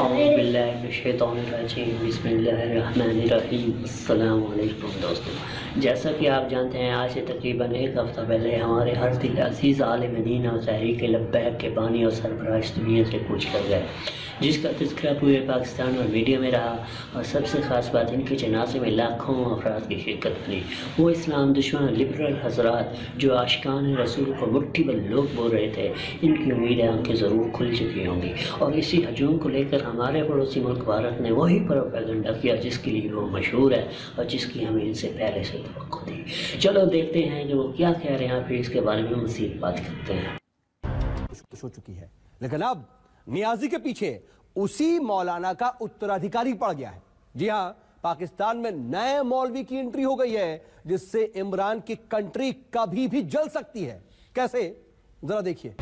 औज़ुबिल्लाहिमिनश्शैतानिर्रजीम बिस्मिल्लाहिर्रहमानिर्रहीम। अस्सलाम वालेकुम दोस्तों, जैसा कि आप जानते हैं आज से तकरीबन एक हफ़्ता पहले हमारे हर दिल अज़ीज़ आलिम दीन और तहरीक लब्बैक के बानी और सरबराह दुनिया से कूच कर गए, जिसका तज़किरा पूरे पाकिस्तान और मीडिया में रहा। और सबसे ख़ास बात, इनके जनाजे में लाखों अफराद की शिरकत बनी। वो इस्लाम दुश्मन लिबरल हज़रात जो आशिकान रसूल को मुट्ठी भर लोग बोल रहे थे, इनकी उम्मीदें आंखें ज़रूर खुल चुकी होंगी। और इसी हजूम को लेकर हमारे पड़ोसी मुल्क भारत ने वही प्रोपेगेंडा किया जिसके लिए वो मशहूर है और जिसकी हमें इनसे पहले से तवक्को थी। चलो देखते हैं कि वो क्या कह रहे हैं, फिर इसके बारे में मज़ीद बात करते हैं। हो चुकी है, लेकिन अब नियाजी के पीछे उसी मौलाना का उत्तराधिकारी पड़ गया है। जी हां, पाकिस्तान में नए मौलवी की एंट्री हो गई है, जिससे इमरान की कंट्री कभी भी जल सकती है। कैसे, जरा देखिए।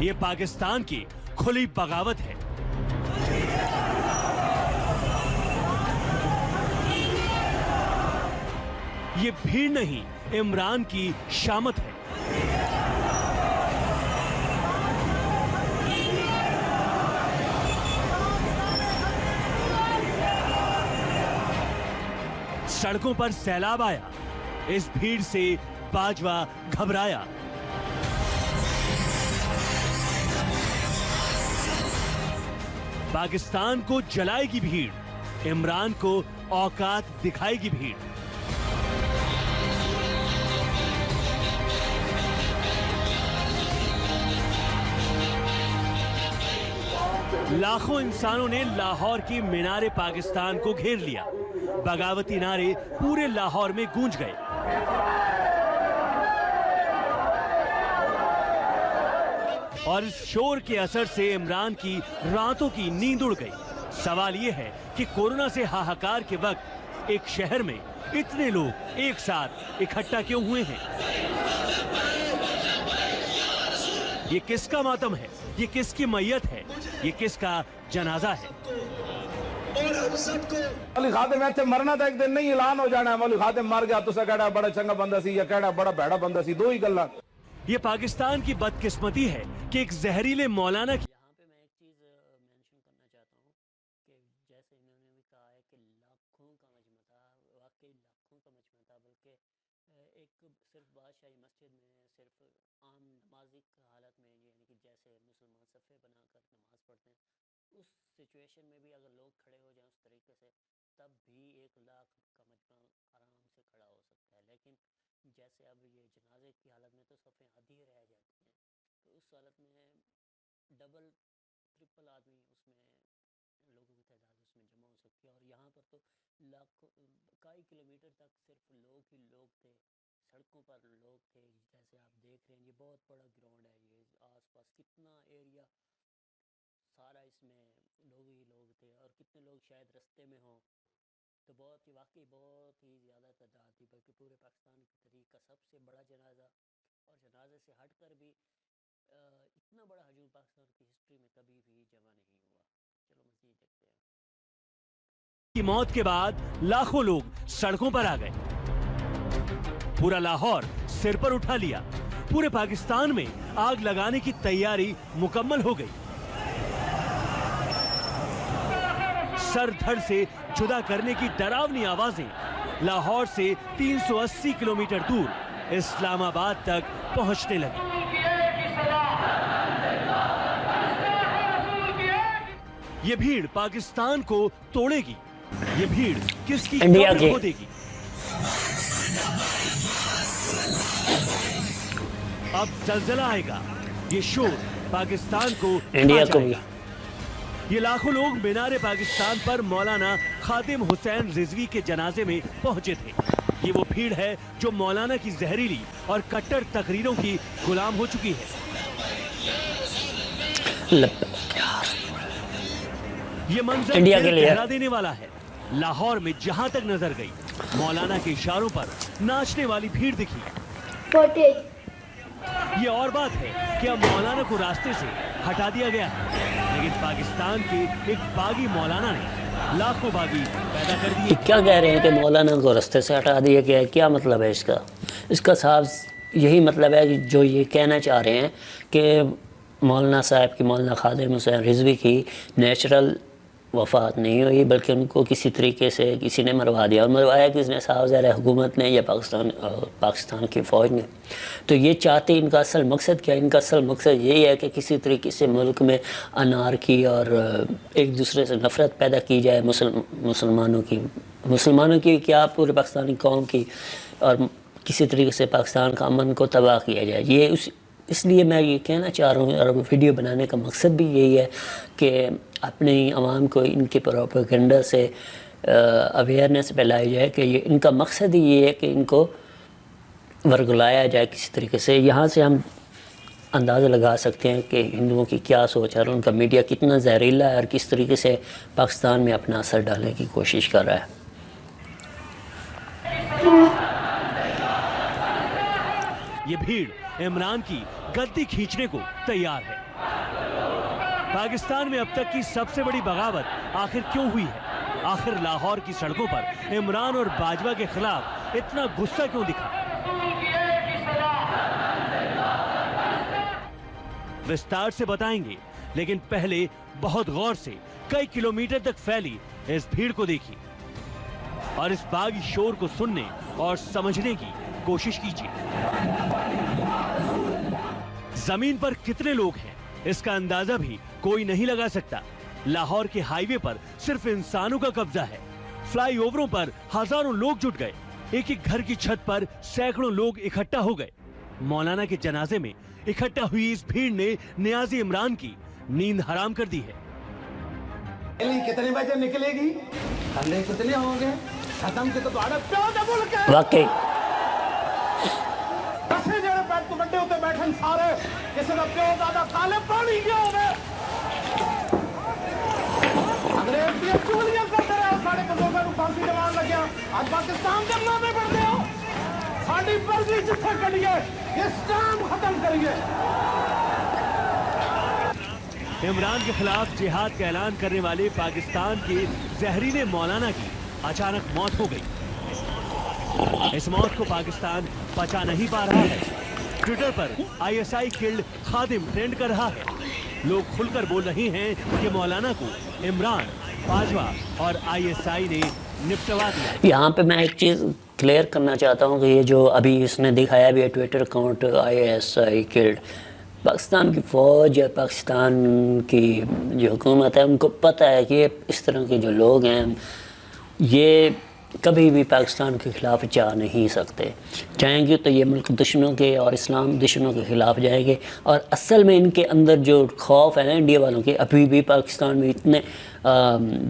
ये पाकिस्तान की खुली बगावत है। ये भीड़ नहीं, इमरान की शामत है। सड़कों पर सैलाब आया, इस भीड़ से बाजवा घबराया। पाकिस्तान को जलाएगी भीड़, इमरान को औकात दिखाएगी भीड़। लाखों इंसानों ने लाहौर की मीनारे पाकिस्तान को घेर लिया। बगावती नारे पूरे लाहौर में गूंज गए। और इस शोर के असर से इमरान की रातों की नींद उड़ गई। सवाल यह है कि कोरोना से हाहाकार के वक्त एक शहर में इतने लोग एक साथ इकट्ठा क्यों हुए हैं? ये किसका मातम है? ये किसकी मैयत है? ये किसका जनाजा है? मौलवी खादिम ऐसे मरना तो एक दिन नहीं ऐलान हो जाना है। मौलवी खादिम मर गया तो कहड़ा बड़ा चंगा बंदा सी या कहड़ा बड़ा भैड़ा बंदा सी, दो ही गल्ला। ये पाकिस्तान की बदकिस्मती है कि एक जहरीले मौलाना की यहाँ पे मैं एक चीज़ मेंशन करना चाहता हूँ कि जैसे इन्होंने भी कहा है कि लाखों का मजमा था, वाकई लाखों का मजमा था। बल्कि एक सिर्फ बादशाही मस्जिद में सिर्फ आम नमाजी की हालत में, यानी कि जैसे मुसलमान सफ़े बनाकर नमाज़ पढ़ते हैं, उस सिचुएशन में भी अगर लोग खड़े हो जाएं उस तरीके से, तब भी 1 लाख का मजमा आराम से खड़ा हो सकता है। लेकिन जैसे अब ये जनाजे की हालत में तो सफ़े आधी रह जाती हैं, तो उस हालत में डबल ट्रिपल आदमी उसमें लोगों की तादाद उसमें जमा हो सकती है। और यहाँ पर तो लाखों कई किलोमीटर तक सिर्फ लोग ही लोग थे, सड़कों पर लोग थे। जैसे आप देख रहे हैं, ये बहुत बड़ा ग्राउंड है, ये आसपास कितना एरिया सारा इसमें लोग ही लोग थे। और कितने लोग शायद रास्ते में हों, तो बहुत ही वाकई बहुत ही ज़्यादा तादाद थी। बल्कि पूरे पाकिस्तान की तरीक का सबसे बड़ा जनाजा, और जनाजे से हट कर भी इतना बड़ा हजूम पाकिस्तान की हिस्ट्री में कभी भी जमा नहीं हुआ। चलो मज़ीद देखते हैं। की मौत के बाद लाखों लोग सड़कों पर आ गए। पूरा लाहौर सिर पर उठा लिया। पूरे पाकिस्तान में आग लगाने की तैयारी मुकम्मल हो गई। सर धड़ से जुदा करने की डरावनी आवाजें लाहौर से 380 किलोमीटर दूर इस्लामाबाद तक पहुंचने लगी। ये भीड़ पाकिस्तान को तोड़ेगी। ये भीड़ किसकी कब्र खोदेगी? अब जलजला आएगा। ये शोर पाकिस्तान को इंडिया को भी। ये लाखों लोग मीनारे पाकिस्तान पर मौलाना खादिम हुसैन रिजवी के जनाजे में पहुंचे थे। ये वो भीड़ है जो मौलाना की जहरीली और कट्टर तकरीरों की गुलाम हो चुकी है। ये मंजर इंडिया के लिए डरा देने वाला है। लाहौर में जहां तक नजर गई, मौलाना के इशारों पर नाचने वाली भीड़ दिखी। ये और बात है कि अब मौलाना को रास्ते से हटा दिया गया है, लेकिन पाकिस्तान के एक बागी मौलाना ने लाखों बागी पैदा कर दिए। क्या कह रहे हैं कि मौलाना को रास्ते से हटा दिया गया है? क्या मतलब है इसका? इसका साफ यही मतलब है कि जो ये कहना चाह रहे हैं कि मौलाना साहब की, मौलाना खादिम हुसैन रिजवी की नेचुरल वफ़ात नहीं हुई, बल्कि उनको किसी तरीके से किसी ने मरवा दिया। और मरवाया किसने? साहब ज़रा हुकूमत ने या पाकिस्तान की फ़ौज ने। तो ये चाहते, इनका असल मकसद क्या है? इनका असल मकसद यही है कि किसी तरीके से मुल्क में अनारकी और एक दूसरे से नफ़रत पैदा की जाए, मुसलमानों की क्या, पूरे पाकिस्तानी कौम की, और किसी तरीके से पाकिस्तान का अमन को तबाह किया जाए। ये इसलिए मैं ये कहना चाह रहा हूँ, और वीडियो बनाने का मकसद भी यही है कि अपनी आवाम को इनके प्रोपेगेंडा से अवेयरनेस फैलाई जाए कि ये इनका मकसद ही ये है कि इनको वरगलाया जाए किसी तरीके से। यहाँ से हम अंदाज़ा लगा सकते हैं कि हिंदुओं की क्या सोच है और उनका मीडिया कितना जहरीला है और किस तरीके से पाकिस्तान में अपना असर डालने की कोशिश कर रहा है। ये भीड़ इमरान की गद्दी खींचने को तैयार है। पाकिस्तान में अब तक की सबसे बड़ी बगावत आखिर क्यों हुई है? आखिर लाहौर की सड़कों पर इमरान और बाजवा के खिलाफ इतना गुस्सा क्यों दिखा? विस्तार से बताएंगे, लेकिन पहले बहुत गौर से कई किलोमीटर तक फैली इस भीड़ को देखिए और इस बागी शोर को सुनने और समझने की कोशिश कीजिए। जमीन पर कितने लोग हैं इसका अंदाजा भी कोई नहीं लगा सकता। लाहौर के हाईवे पर सिर्फ इंसानों का कब्जा है। फ्लाईओवरों पर हजारों लोग जुट गए। एक एक घर की छत पर सैकड़ों लोग इकट्ठा हो गए। मौलाना के जनाजे में इकट्ठा हुई इस भीड़ ने नियाज़ी इमरान की नींद हराम कर दी है। कितने बजे निकलेगी? ठंडे कितने होंगे? खत्म के तो वाकई ਵੱਡੇ ਉੱਤੇ ਬੈਠਣ ਸਾਰੇ ਕਿਸੇ ਦਾ ਪਿਓ ਦਾਦਾ ਖਾਲੇ ਪਾਣੀ ਗਿਆ ਹੋਵੇ। ਅੰਗਰੇਜ਼ ਦੀਆਂ ਚੂਲੀਆਂ ਕਰਦੇ ਰਹੇ ਸਾਡੇ ਬਜ਼ੁਰਗਾਂ ਨੂੰ ਫਾਂਸੀ ਦਿਵਾਉਣ ਲੱਗਿਆ। ਅੱਜ ਪਾਕਿਸਤਾਨ ਦੇ ਨਾਮੇ ਬਣਦੇ ਹੋ। ਸਾਡੀ ਮਰਜ਼ੀ ਜਿੱਥੇ ਕੱਢੀਏ ਇਸ ਟਾਈਮ ਖਤਮ करिए। इमरान के खिलाफ जिहाद का ऐलान करने वाले पाकिस्तान के जहरीले मौलाना की अचानक मौत हो गई। इस मौत को पाकिस्तान पचा नहीं पा रहा है। ट्विटर पर ISI किल्ड खादिम ट्रेंड कर रहा है। लोग खुलकर बोल रहे हैं कि मौलाना को इमरान, बाजवा और ISI ने निपटवा दिया। यहाँ पे मैं एक चीज़ क्लियर करना चाहता हूँ कि ये जो अभी इसने दिखाया भी है Twitter account ISI killed, Pakistan की फ़ौज या पाकिस्तान की जो हुकूमत है उनको पता है कि इस तरह के जो लोग हैं ये कभी भी पाकिस्तान के ख़िलाफ़ जा नहीं सकते। जाएंगे तो ये मुल्क दुश्मनों के और इस्लाम दुश्मनों के ख़िलाफ़ जाएंगे। और असल में इनके अंदर जो खौफ है ना इंडिया वालों के, अभी भी पाकिस्तान में इतने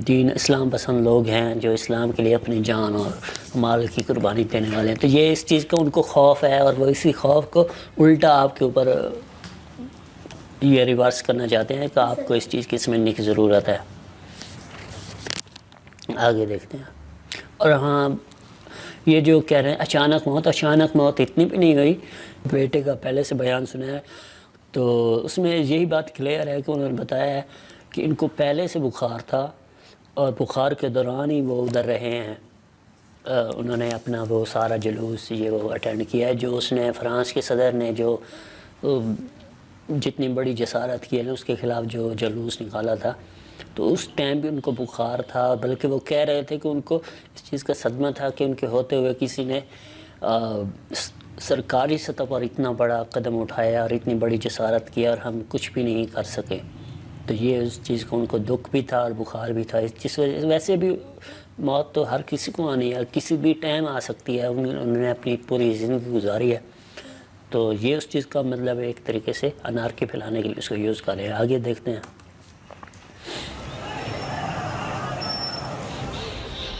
दीन इस्लाम पसंद लोग हैं जो इस्लाम के लिए अपनी जान और माल की कुर्बानी देने वाले हैं। तो ये इस चीज़ का उनको खौफ है और वो इसी खौफ को उल्टा आपके ऊपर ये रिवर्स करना चाहते हैं कि आपको इस चीज़ की समझने की ज़रूरत है। आगे देखते हैं। और हाँ, ये जो कह रहे हैं अचानक मौत इतनी भी नहीं हुई। बेटे का पहले से बयान सुना है तो उसमें यही बात क्लियर है कि उन्होंने बताया है कि इनको पहले से बुखार था और बुखार के दौरान ही वो उधर रहे हैं। उन्होंने अपना वो सारा जुलूस ये वो अटेंड किया है जो उसने फ्रांस के सदर ने जो जितनी बड़ी जसारत की है ना उसके ख़िलाफ़ जो जुलूस निकाला था। तो उस टाइम भी उनको बुखार था, बल्कि वो कह रहे थे कि उनको इस चीज़ का सदमा था कि उनके होते हुए किसी ने सरकारी सतह पर इतना बड़ा कदम उठाया और इतनी बड़ी जसारत किया और हम कुछ भी नहीं कर सके। तो ये उस चीज़ को उनको दुख भी था और बुखार भी था। जिस वजह से वैसे भी मौत तो हर किसी को आनी है, किसी भी टाइम आ सकती है। उन्होंने अपनी पूरी ज़िंदगी गुजारी है। तो ये उस चीज़ का मतलब एक तरीके से अनारकी फैलाने के लिए उसको यूज़ कर रहे हैं। आगे देखते हैं।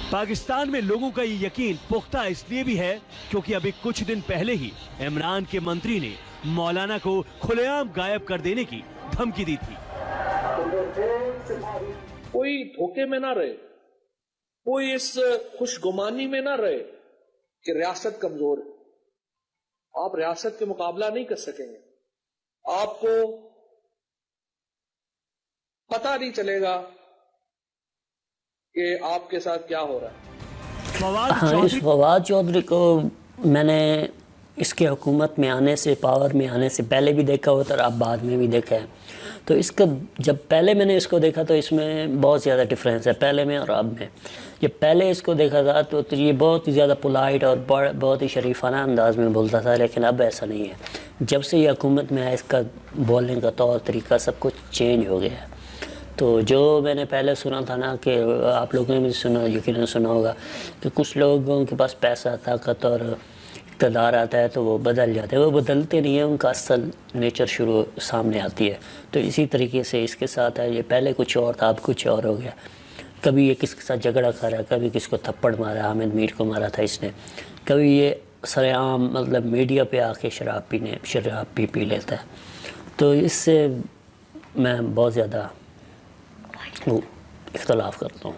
पाकिस्तान में लोगों का ये यकीन पुख्ता इसलिए भी है क्योंकि अभी कुछ दिन पहले ही इमरान के मंत्री ने मौलाना को खुलेआम गायब कर देने की धमकी दी थी। कोई धोखे में ना रहे, कोई इस खुशगुमानी में ना रहे कि रियासत कमजोर है। आप रियासत के मुकाबला नहीं कर सकेंगे। आपको पता नहीं चलेगा कि आपके साथ क्या हो रहा है। हाँ, इस फवाद चौधरी को मैंने इसके हुकूमत में आने से, पावर में आने से पहले भी देखा होता और अब बाद में भी देखा है। तो इसका जब पहले मैंने इसको देखा तो इसमें बहुत ज़्यादा डिफरेंस है पहले में और अब में। जब पहले इसको देखा था तो ये बहुत ही ज़्यादा पोलाइट और बहुत ही शरीफाना अंदाज में बोलता था, लेकिन अब ऐसा नहीं है। जब से ये हुकूमत में आया इसका बोलने का तौर तरीका सब कुछ चेंज हो गया है। तो जो मैंने पहले सुना था ना कि आप लोगों ने भी सुना, यकीनन सुना होगा कि कुछ लोगों के पास पैसा, ताकत और इक़्तिदार आता है तो वो बदल जाते हैं, वो बदलते नहीं हैं, उनका असल नेचर शुरू सामने आती है। तो इसी तरीके से इसके साथ है, ये पहले कुछ और था अब कुछ और हो गया। कभी ये किसके साथ झगड़ा कर रहा है, कभी किसको थप्पड़ मारा, हामिद मीर को मारा था इसने, कभी ये सरेआम मतलब मीडिया पे आके शराब पी लेता है। तो इससे मैं बहुत ज़्यादा इख्तलाफ करता हूँ।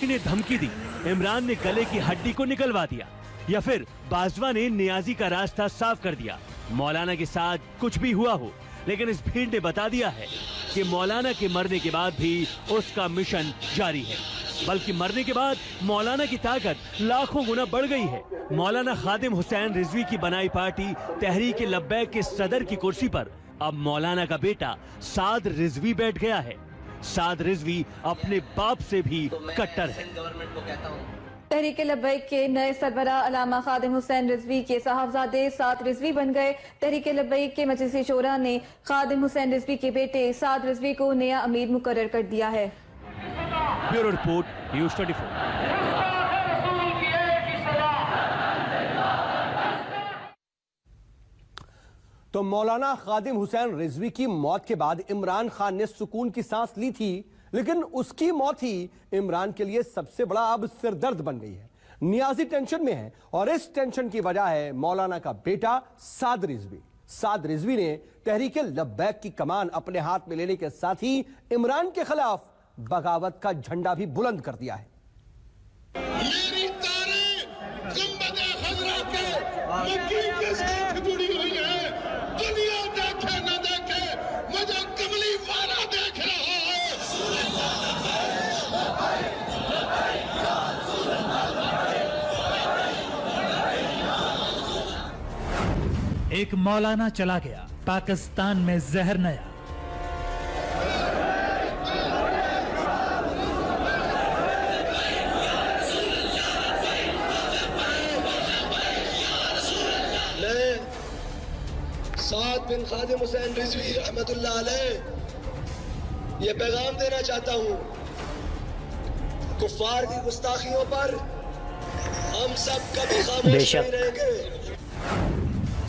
इन्हें धमकी दी, इमरान ने गले की हड्डी को निकलवा दिया, या फिर बाजवा ने नियाजी का रास्ता साफ कर दिया। मौलाना के साथ कुछ भी हुआ हो, लेकिन इस भीड़ ने बता दिया है कि मौलाना के मरने के बाद भी उसका मिशन जारी है, बल्कि मरने के बाद मौलाना की ताकत लाखों गुना बढ़ गई है। मौलाना खादिम हुसैन रिजवी की बनाई पार्टी तहरीक लब्बैक के सदर की कुर्सी पर अब मौलाना का बेटा साद रिजवी बैठ गया है। साद रिजवी अपने बाप से भी कट्टर है। तहरीक लब्बैक के नए सरबराह अल्लामा खादिम हुसैन रिजवी के साहबजादे साद रिजवी बन गए। तहरीक लब्बैक के मजलिस शोरा ने खादिम हुसैन रिजवी के बेटे साद रिजवी को नया अमीर मुकर्रर कर दिया है। Bureau report, news 24। तो मौलाना खादिम हुसैन रिजवी की मौत के बाद इमरान खान ने सुकून की सांस ली थी, लेकिन उसकी मौत ही इमरान के लिए सबसे बड़ा अब सिरदर्द बन गई है। नियाजी टेंशन में है और इस टेंशन की वजह है मौलाना का बेटा साद रिजवी। साद रिजवी ने तहरीक लब्बैक की कमान अपने हाथ में लेने के साथ ही इमरान के खिलाफ बगावत का झंडा भी बुलंद कर दिया है। मेरी तारीख गुंबद खजरा के मक्की के साथ जुड़ी हुई है। दुनिया देखे न देखे, मुझे कमली वाला देख रहा है। एक मौलाना चला गया, पाकिस्तान में जहर नया। साद बिन खादिम हुसैन रिजवी रहमतुल्लाह अलैह ये पैगाम देना चाहता हूं, कुफ्फार की गुस्ताखियों पर हम सब कभी खामोश नहीं रहेंगे।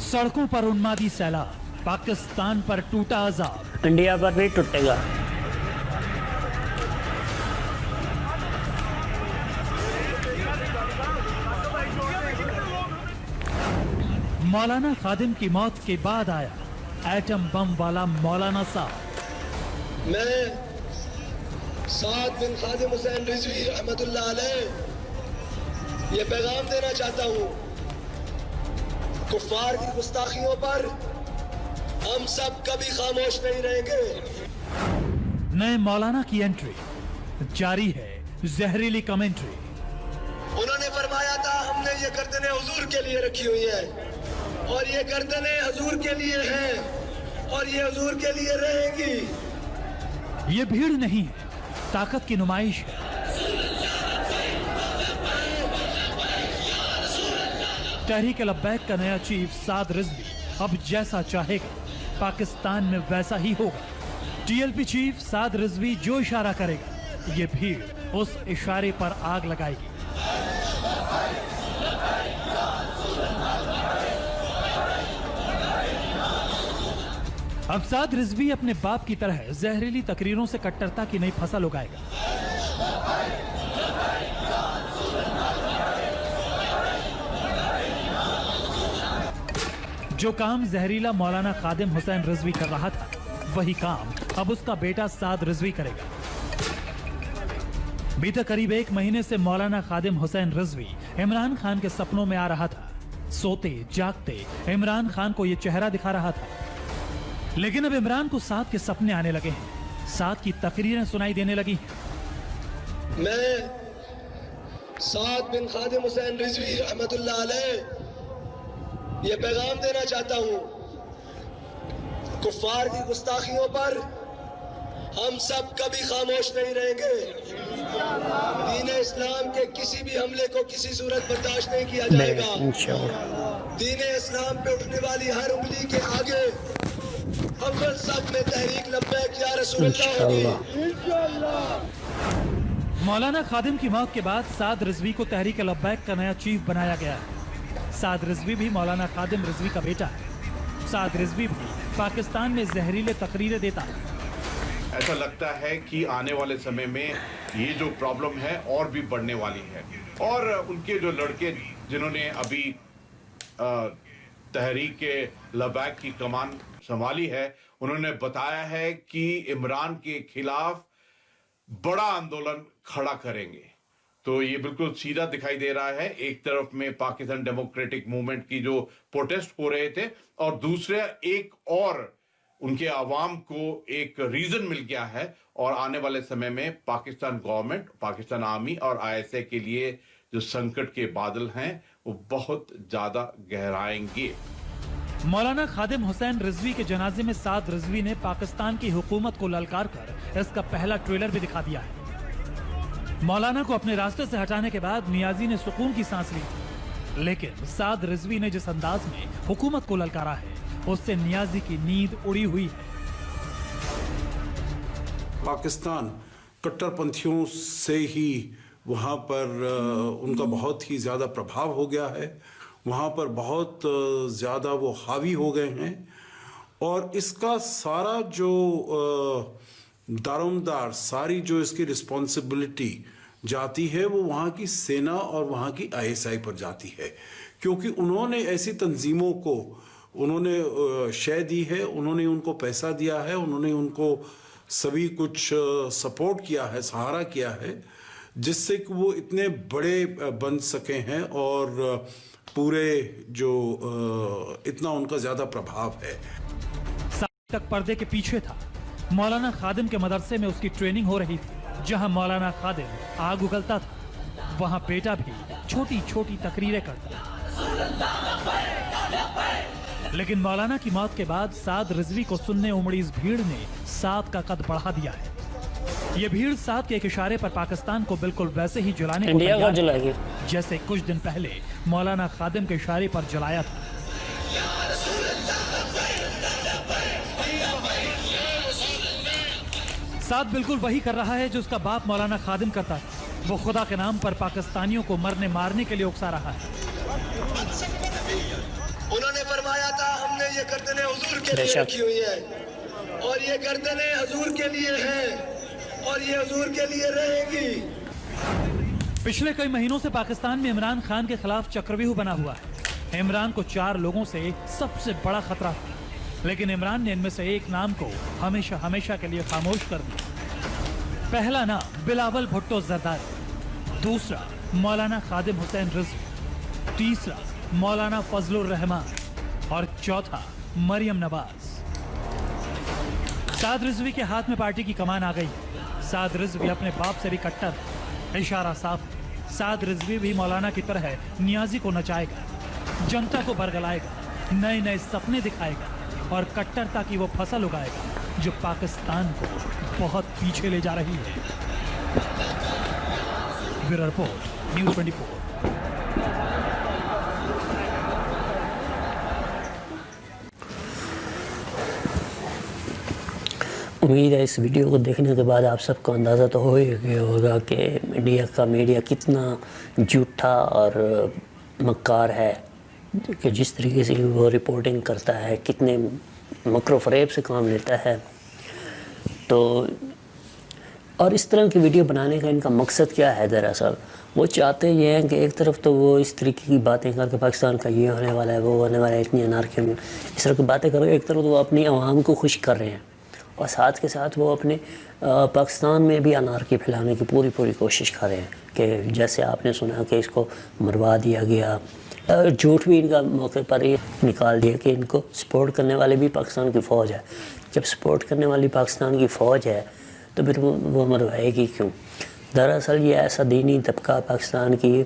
सड़कों पर उन्मादी सैलाब, पाकिस्तान पर टूटा अज़ाब, इंडिया पर भी टूटेगा। मौलाना खादिम की मौत के बाद आया एटम बम वाला मौलाना साहब। मैं साद बिन खादिम हुसैन रिजवी रहमतुल्लाह अलैह ये पैगाम देना चाहता हूं, कुफ्फार की गुस्ताखियों पर हम सब कभी खामोश नहीं रहेंगे। नए मौलाना की एंट्री, जारी है जहरीली कमेंट्री। उन्होंने फरमाया था हमने ये गर्दनें हुजूर के लिए रखी हुई है और ये गर्दनें हुजूर के लिए हैं और ये हुजूर के लिए रहेगी। ये भीड़ नहीं है, ताकत की नुमाइश है। तहरीक लब्बैक का नया चीफ साद रिजवी अब जैसा चाहेगा पाकिस्तान में वैसा ही होगा। टीएलपी चीफ साद रिजवी जो इशारा करेगा ये भीड़ उस इशारे पर आग लगाएगी। अब साद रिजवी अपने बाप की तरह जहरीली तकरीरों से कट्टरता की नई फसल उगाएगा। जो काम जहरीला मौलाना खादिम हुसैन रिजवी कर रहा था, वही काम अब उसका बेटा साद रिजवी करेगा। बीते करीब 1 महीने से मौलाना खादिम हुसैन रिजवी इमरान खान के सपनों में आ रहा था। सोते जागते इमरान खान को यह चेहरा दिखा रहा था, लेकिन अब इमरान को साद के सपने आने लगे हैं। साद की तकरीरें सुनाई देने लगी। मैं साद बिन खादिम हुसैन रिजवी रहमतुल्लाह अलैह ये पैगाम देना चाहता हूं, कुफ्फार की गुस्ताखियों पर हम सब कभी खामोश नहीं रहेंगे। दीन इस्लाम के किसी भी हमले को किसी सूरत बर्दाश्त नहीं किया जाएगा। दीन इस्लाम पे उठने वाली हर उंगली के आगे अव्वल सब में तहरीक लब्बैक या रसूलुल्लाह होगी। मौलाना खादिम की मौत के बाद साद रिजवी को तहरीक लब्बैक का नया चीफ बनाया गया है। साद रिजवी भी मौलाना खादिम रिजवी का बेटा है। साद रिजवी भी पाकिस्तान में जहरीले तकरीरें देता है। ऐसा लगता है कि आने वाले समय में ये जो प्रॉब्लम है और भी बढ़ने वाली है। और उनके जो लड़के जिन्होंने अभी तहरीक लब्बैक की कमान संभाली है, उन्होंने बताया है कि इमरान के खिलाफ बड़ा आंदोलन खड़ा करेंगे। तो ये बिल्कुल सीधा दिखाई दे रहा है। एक तरफ में पाकिस्तान डेमोक्रेटिक मूवमेंट की जो प्रोटेस्ट हो रहे थे, और दूसरे एक और उनके आवाम को एक रीजन मिल गया है। और आने वाले समय में पाकिस्तान गवर्नमेंट, पाकिस्तान आर्मी और ISI के लिए जो संकट के बादल हैं वो बहुत ज्यादा गहराएंगे। मौलाना खादिम हुसैन रिजवी के जनाजे में साद रिजवी ने पाकिस्तान की हुकूमत को ललकार कर इसका पहला ट्रेलर भी दिखा दिया है। मौलाना को अपने रास्ते से हटाने के बाद नियाजी ने सुकून की सांस ली, लेकिन साद रिजवी ने जिस अंदाज में हुकूमत को ललकारा है उससे नियाजी की नींद उड़ी हुई है। पाकिस्तान कट्टरपंथियों से ही वहाँ पर उनका बहुत ही ज़्यादा प्रभाव हो गया है। वहाँ पर बहुत ज़्यादा वो हावी हो गए हैं, और इसका सारा जो दारोमदार, सारी जो इसकी रिस्पॉन्सिबिलिटी जाती है वो वहाँ की सेना और वहाँ की ISI पर जाती है, क्योंकि उन्होंने ऐसी तंजीमों को उन्होंने शय दी है, उन्होंने उनको पैसा दिया है, उन्होंने उनको सभी कुछ सपोर्ट किया है, सहारा किया है, जिससे कि वो इतने बड़े बन सके हैं और पूरे जो इतना उनका ज़्यादा प्रभाव है। तक पर्दे के पीछे था। मौलाना खादिम के मदरसे में उसकी ट्रेनिंग हो रही थी। जहां मौलाना खादिम आग उगलता था, वहां बेटा भी छोटी छोटी तकरीरें करता। लेकिन मौलाना की मौत के बाद साद रिजवी को सुनने उमड़ी इस भीड़ ने साद का कद बढ़ा दिया है। ये भीड़ साद के एक इशारे पर पाकिस्तान को बिल्कुल वैसे ही जलाने को तैयार है जैसे कुछ दिन पहले मौलाना खादिम के इशारे पर जलाया था। साद बिल्कुल वही कर रहा है जो उसका बाप मौलाना खादिम करता था। वो खुदा के नाम पर पाकिस्तानियों को मरने मारने के लिए उकसा रहा है। उन्होंने फरमाया था हमने ये गर्दनें हुजूर के लिए रखी हुई है, और ये गर्दनें हुजूर के लिए हैं, और ये हुजूर के लिए रहेगी। पिछले कई महीनों से पाकिस्तान में इमरान खान के खिलाफ चक्रव्यूह बना हुआ है। इमरान को 4 लोगों से सबसे बड़ा खतरा था, लेकिन इमरान ने इनमें से एक नाम को हमेशा हमेशा के लिए खामोश कर दिया। पहला नाम बिलावल भुट्टो जरदारी, दूसरा मौलाना खादिम हुसैन रिजवी, तीसरा मौलाना फजलुर रहमान और चौथा मरियम नवाज। साद रिजवी के हाथ में पार्टी की कमान आ गई। साद रिजवी अपने बाप से भी कट्टर है। इशारा साफ, साद रिजवी भी मौलाना की तरह नियाजी को नचाएगा, जनता को बरगलाएगा, नए नए सपने दिखाएगा और कट्टरता की वो फसल उगाएगा जो पाकिस्तान को बहुत पीछे ले जा रही है। Bureau report, news 24। उम्मीद है इस वीडियो को देखने के बाद आप सबको अंदाज़ा तो हो ही गया होगा कि मीडिया कितना झूठा और मक्कार है, कि जिस तरीके से वो रिपोर्टिंग करता है, कितने मकर फ़रेब से काम लेता है। तो और इस तरह की वीडियो बनाने का इनका मकसद क्या है? दरअसल वो चाहते ये हैं कि एक तरफ तो वो इस तरीके की बातें करके पाकिस्तान का ये होने वाला है, वो होने वाला है, इतनी अनारकी में इस तरह की बातें कर रहे हैं। एक तरफ तो वो अपनी आवाम को खुश कर रहे हैं और साथ के साथ वो अपने पाकिस्तान में भी अनारकी फैलाने की पूरी कोशिश कर रहे हैं। कि जैसे आपने सुना कि इसको मरवा दिया गया, झूठ भी इनका मौके पर ही निकाल दिया कि इनको सपोर्ट करने वाले भी पाकिस्तान की फ़ौज है। जब सपोर्ट करने वाली पाकिस्तान की फ़ौज है तो फिर वो मरवाएगी क्यों? दरअसल ये ऐसा दीनी तबका पाकिस्तान की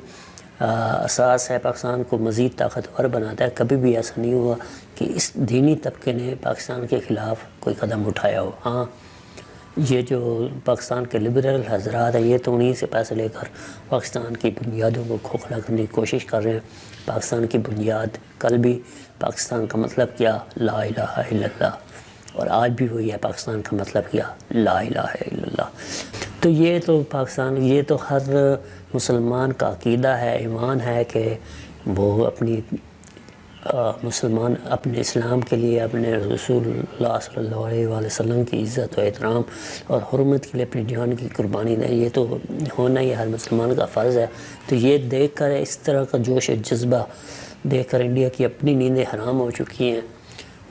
असास है, पाकिस्तान को मज़ीद ताकतवर बनाता है। कभी भी ऐसा नहीं हुआ कि इस दीनी तबके ने पाकिस्तान के ख़िलाफ़ कोई कदम उठाया हो। हाँ, ये जो पाकिस्तान के लिबरल हजरात हैं, ये तो उन्हीं से पैसे लेकर पाकिस्तान की बुनियादों को खोखला करने की कोशिश कर रहे हैं। पाकिस्तान की बुनियाद कल भी पाकिस्तान का मतलब क्या, ला इलाहा इल्लल्लाह, और आज भी वही है, पाकिस्तान का मतलब क्या, ला इलाहा इल्लल्लाह। तो ये तो पाकिस्तान, ये तो हर मुसलमान का अक़ीदा है, ईमान है कि वो अपनी मुसलमान अपने इस्लाम के लिए, अपने रसूलुल्लाह सल्लल्लाहु अलैहि वसल्लम की इज़्ज़त और एहतराम और हुर्मत के लिए अपनी जान की कुर्बानी दें। ये तो होना ही हर मुसलमान का फ़र्ज़ है। तो ये देख कर, इस तरह का जोश जज्बा देख कर इंडिया की अपनी नींदें हराम हो चुकी हैं।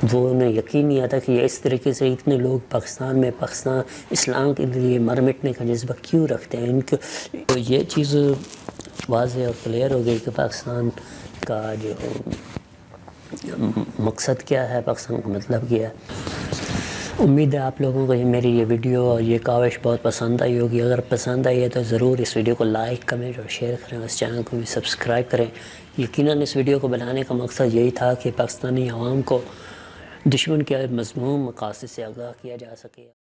वो उन्हें यकीन नहीं आता कि ये इस तरीके से इतने लोग पाकिस्तान में, पाकिस्तान इस्लाम के लिए मर मिटने का जज्बा क्यों रखते हैं। इनके तो ये चीज़ वाज़ेह और क्लियर हो गई कि पाकिस्तान का जो मकसद क्या है, पाकिस्तान का मतलब क्या है। उम्मीद है आप लोगों को मेरी ये वीडियो और ये काविश बहुत पसंद आई होगी। अगर पसंद आई है तो ज़रूर इस वीडियो को लाइक, कमेंट और शेयर करें, और इस चैनल को भी सब्सक्राइब करें। यकीनन इस वीडियो को बनाने का मकसद यही था कि पाकिस्तानी अवाम को दुश्मन के मज़मूम मकासद से आगाह किया जा सके।